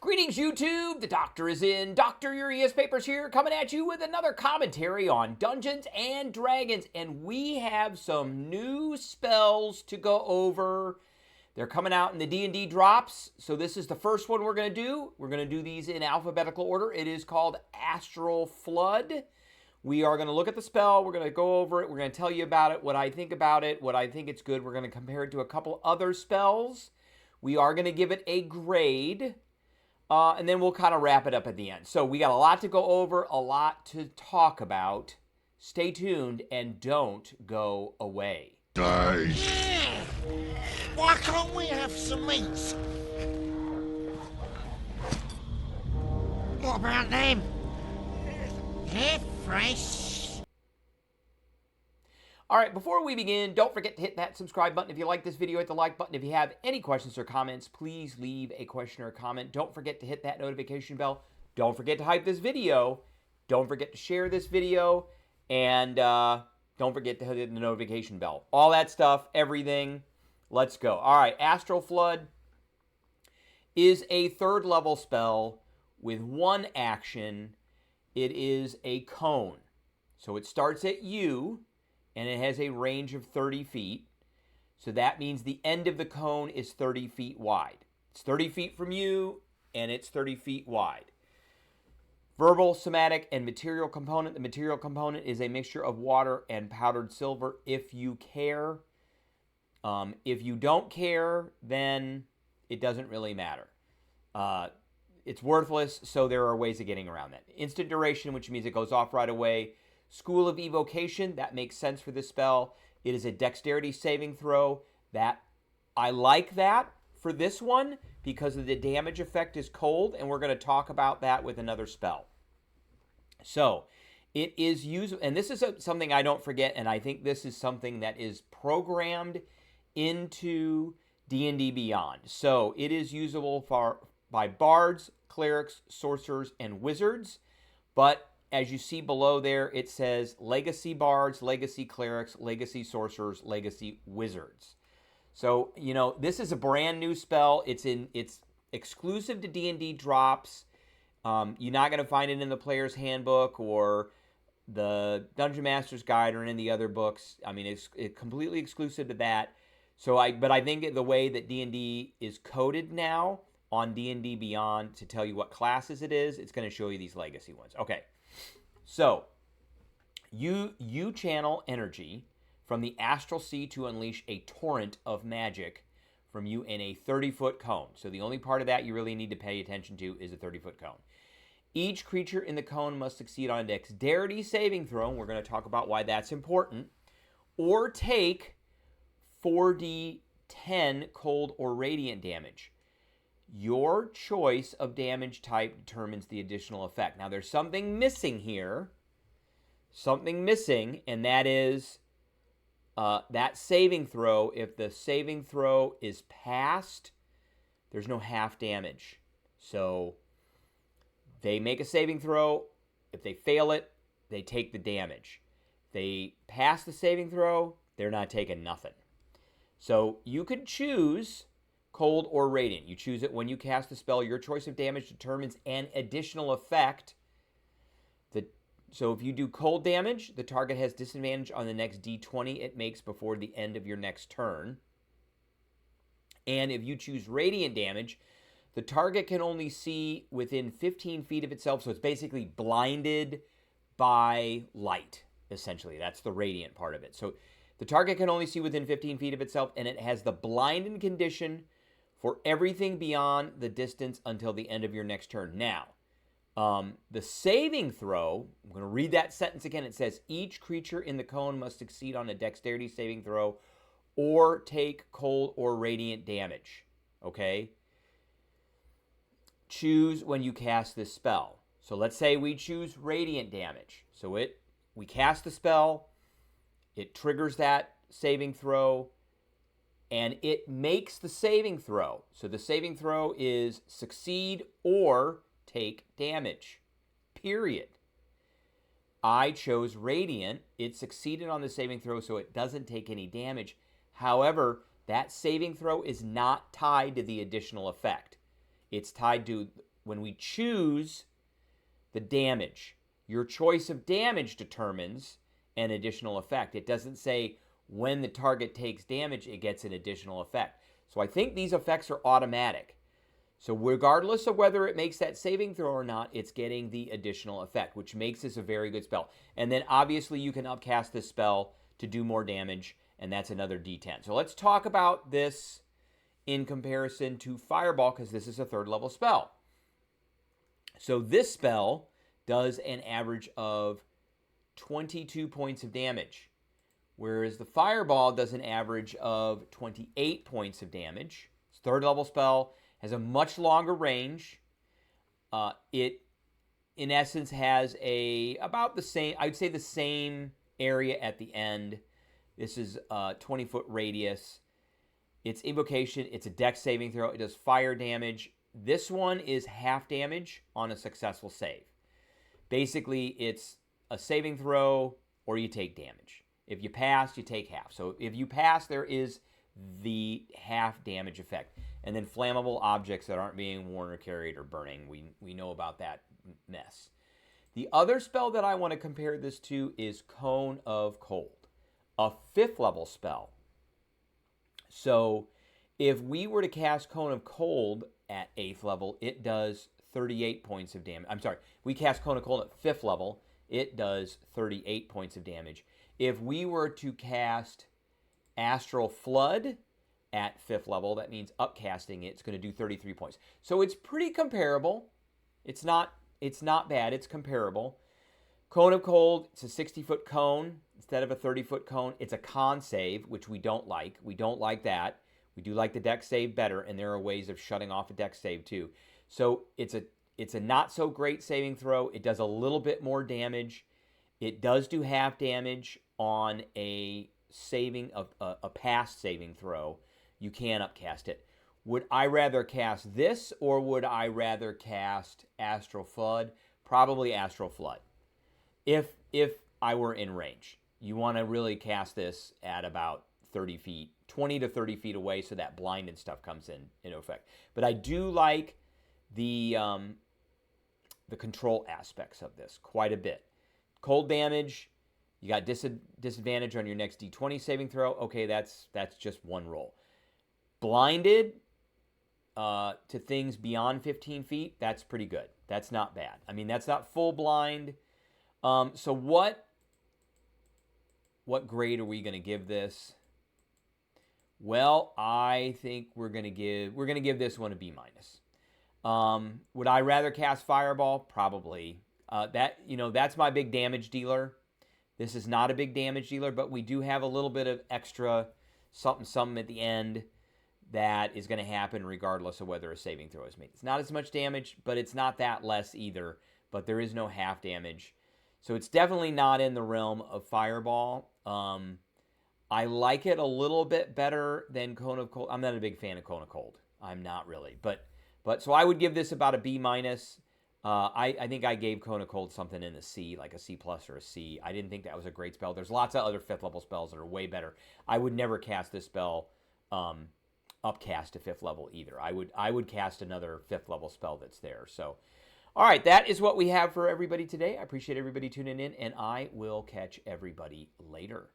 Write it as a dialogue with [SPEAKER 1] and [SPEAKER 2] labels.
[SPEAKER 1] Greetings, YouTube! The Doctor is in. Dr. Urias Papers here, coming at you with another commentary on Dungeons and Dragons. And we have some new spells to go over. They're coming out in the D&D Drops. So this is the first one we're going to do. We're going to do these in alphabetical order. It is called Astral Flood. We are going to look at the spell. We're going to go over it. We're going to tell you about it, what I think about it, what I think it's good. We're going to compare it to a couple other spells. We are going to give it a grade. And then we'll kind of wrap it up at the end. So we got a lot to go over, a lot to talk about. Stay tuned and don't go away.
[SPEAKER 2] Nice. Why can't we have some meat? What about them? They're fresh.
[SPEAKER 1] All right, before we begin, don't forget to hit that subscribe button. If you like this video, hit the like button. If you have any questions or comments, please leave a question or comment. Don't forget to hit that notification bell. Don't forget to hype this video. Don't forget to share this video. And don't forget to hit the notification bell. All that stuff, everything. Let's go. All right, Astral Flood is a third level spell with one action. It is a cone. So it starts at you. And it has a range of 30 feet. So that means the end of the cone is 30 feet wide. It's 30 feet from you, and it's 30 feet wide. Verbal, somatic, and material component. The material component is a mixture of water and powdered silver if you care. If you don't care, then it doesn't really matter. It's worthless, so there are ways of getting around that. Instant duration, which means it goes off right away. School of Evocation, that makes sense for this spell. It is a dexterity saving throw. That I like that for this one because of the damage effect is cold, and we're going to talk about that with another spell. So it is used, and this is something I don't forget, and I think this is something that is programmed into D&D Beyond. So it is usable by bards, clerics, sorcerers, and wizards, but as you see below there, it says Legacy Bards, Legacy Clerics, Legacy Sorcerers, Legacy Wizards. So, you know, this is a brand new spell. It's exclusive to D&D Drops. You're not going to find it in the Player's Handbook or the Dungeon Master's Guide or any of the other books. I mean, it's completely exclusive to that. But I think the way that D&D is coded now on D&D Beyond to tell you what classes it is, it's going to show you these legacy ones. Okay. So, you channel energy from the astral sea to unleash a torrent of magic from you in a 30-foot cone. So the only part of that you really need to pay attention to is a 30-foot cone. Each creature in the cone must succeed on a dexterity saving throw, and we're going to talk about why that's important, or take 4d10 cold or radiant damage. Your choice of damage type determines the additional effect. Now, there's something missing here. Something missing, and that is that saving throw. If the saving throw is passed, there's no half damage. So they make a saving throw. If they fail it, they take the damage. If they pass the saving throw, they're not taking nothing. So you could choose cold or radiant. You choose it when you cast the spell. Your choice of damage determines an additional effect. So if you do cold damage, the target has disadvantage on the next d20 it makes before the end of your next turn. And if you choose radiant damage, the target can only see within 15 feet of itself. So it's basically blinded by light, essentially. That's the radiant part of it. So the target can only see within 15 feet of itself, and it has the blinded condition for everything beyond the distance until the end of your next turn. Now, the saving throw, I'm going to read that sentence again. It says, each creature in the cone must succeed on a dexterity saving throw or take cold or radiant damage. Okay? Choose when you cast this spell. So let's say we choose radiant damage. So we cast the spell, it triggers that saving throw, and it makes the saving throw. So the saving throw is succeed or take damage, period. I chose radiant. It succeeded on the saving throw, so it doesn't take any damage. However, that saving throw is not tied to the additional effect. It's tied to when we choose the damage. Your choice of damage determines an additional effect. It doesn't say when the target takes damage, it gets an additional effect. So I think these effects are automatic. So regardless of whether it makes that saving throw or not, it's getting the additional effect, which makes this a very good spell. And then obviously you can upcast this spell to do more damage, and that's another D10. So let's talk about this in comparison to Fireball, because this is a 3rd level spell. So this spell does an average of 22 points of damage, whereas the Fireball does an average of 28 points of damage. It's a 3rd level spell, has a much longer range. It, in essence, has about the same, I'd say the same area at the end. This is a 20-foot radius. It's invocation. It's a dex saving throw. It does fire damage. This one is half damage on a successful save. Basically, it's a saving throw or you take damage. If you pass, you take half. So if you pass, there is the half damage effect. And then flammable objects that aren't being worn or carried or burning. We know about that mess. The other spell that I want to compare this to is Cone of Cold, a 5th level spell. So if we were to cast Cone of Cold at 8th level, it does 38 points of damage. I'm sorry, we cast Cone of Cold at 5th level, it does 38 points of damage. If we were to cast Astral Flood at 5th level, that means upcasting it, it's going to do 33 points. So it's pretty comparable. It's not bad. It's comparable. Cone of Cold, it's a 60-foot cone instead of a 30-foot cone. It's a con save, which we don't like. We don't like that. We do like the dex save better, and there are ways of shutting off a dex save too. So it's a not so great saving throw. It does a little bit more damage. It does do half damage on a past saving throw. You can upcast it. Would I rather cast this or would I rather cast Astral Flood? Probably Astral Flood. If I were in range. You want to really cast this at about 30 feet, 20 to 30 feet away, so that blind and stuff comes in effect. But I do like the control aspects of this quite a bit. Cold damage, you got disadvantage on your next D20 saving throw. Okay, that's just one roll. Blinded to things beyond 15 feet, that's pretty good. That's not bad. I mean, that's not full blind. So what grade are we going to give this? Well, I think we're going to give this one a B-. Would I rather cast Fireball? Probably. That's my big damage dealer. This is not a big damage dealer, but we do have a little bit of extra something at the end that is going to happen regardless of whether a saving throw is made. It's not as much damage, but it's not that less either. But there is no half damage. So it's definitely not in the realm of Fireball. I like it a little bit better than Cone of Cold. I'm not a big fan of Cone of Cold. I'm not really. But so I would give this about a B-. I think I gave Cone of Cold something in the C, like a C+ or a C. I didn't think that was a great spell. There's lots of other 5th level spells that are way better. I would never cast this spell upcast to 5th level either. I would cast another 5th level spell that's there. So, all right, that is what we have for everybody today. I appreciate everybody tuning in, and I will catch everybody later.